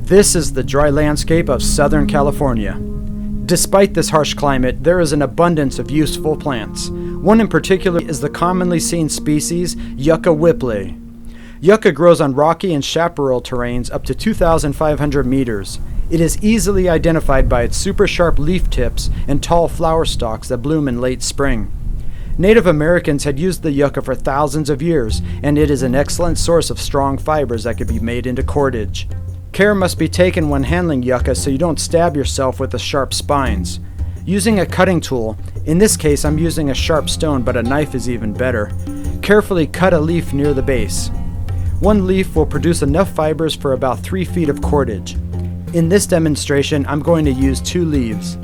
This is the dry landscape of Southern California. Despite this harsh climate, there is an abundance of useful plants. One in particular is the commonly seen species, Yucca whipplei. Yucca grows on rocky and chaparral terrains up to 2,500 meters. It is easily identified by its super sharp leaf tips and tall flower stalks that bloom in late spring. Native Americans had used the yucca for thousands of years, and it is an excellent source of strong fibers that could be made into cordage. Care must be taken when handling yucca so you don't stab yourself with the sharp spines. Using a cutting tool, in this case I'm using a sharp stone, but a knife is even better, carefully cut a leaf near the base. One leaf will produce enough fibers for about 3 feet of cordage. In this demonstration, I'm going to use 2 leaves.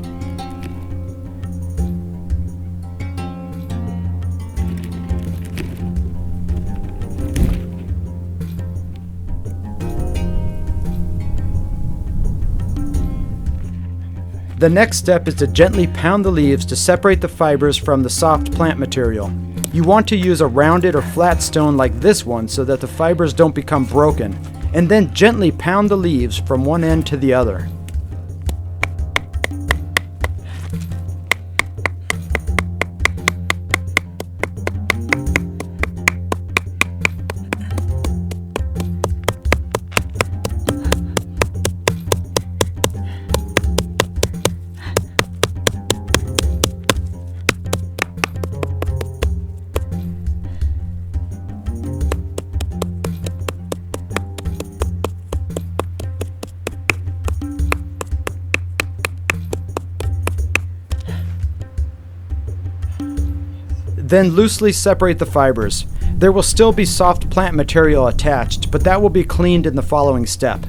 The next step is to gently pound the leaves to separate the fibers from the soft plant material. You want to use a rounded or flat stone like this one so that the fibers don't become broken, and then gently pound the leaves from one end to the other. Then loosely separate the fibers. There will still be soft plant material attached, but that will be cleaned in the following step.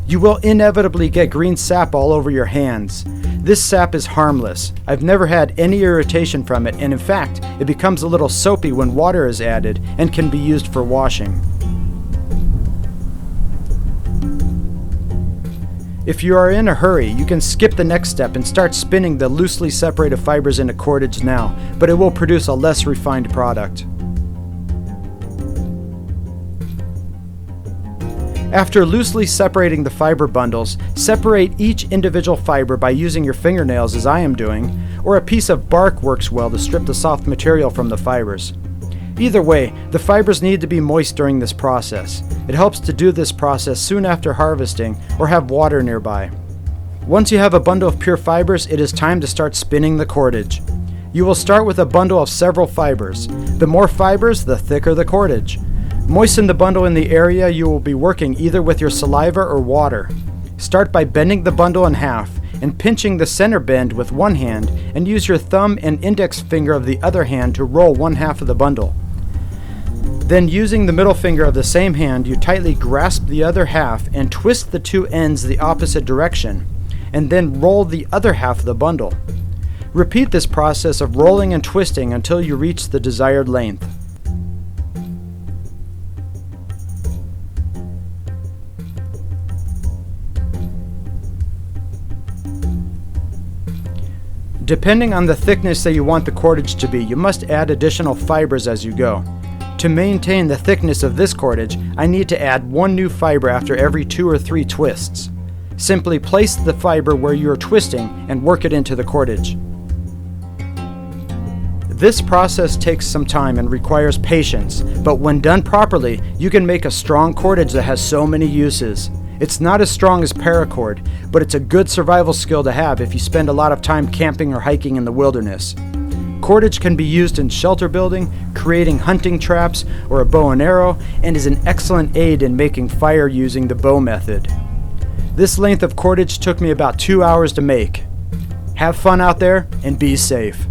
You will inevitably get green sap all over your hands. This sap is harmless. I've never had any irritation from it, and in fact, it becomes a little soapy when water is added and can be used for washing. If you are in a hurry, you can skip the next step and start spinning the loosely separated fibers into cordage now, but it will produce a less refined product. After loosely separating the fiber bundles, separate each individual fiber by using your fingernails as I am doing, or a piece of bark works well to strip the soft material from the fibers. Either way, the fibers need to be moist during this process. It helps to do this process soon after harvesting or have water nearby. Once you have a bundle of pure fibers, it is time to start spinning the cordage. You will start with a bundle of several fibers. The more fibers, the thicker the cordage. Moisten the bundle in the area you will be working either with your saliva or water. Start by bending the bundle in half and pinching the center bend with one hand, and use your thumb and index finger of the other hand to roll one half of the bundle. Then using the middle finger of the same hand, you tightly grasp the other half and twist the two ends the opposite direction, and then roll the other half of the bundle. Repeat this process of rolling and twisting until you reach the desired length. Depending on the thickness that you want the cordage to be, you must add additional fibers as you go. To maintain the thickness of this cordage, I need to add one new fiber after every 2 or 3 twists. Simply place the fiber where you are twisting and work it into the cordage. This process takes some time and requires patience, but when done properly, you can make a strong cordage that has so many uses. It's not as strong as paracord, but it's a good survival skill to have if you spend a lot of time camping or hiking in the wilderness. Cordage can be used in shelter building, creating hunting traps, or a bow and arrow, and is an excellent aid in making fire using the bow method. This length of cordage took me about 2 hours to make. Have fun out there and be safe.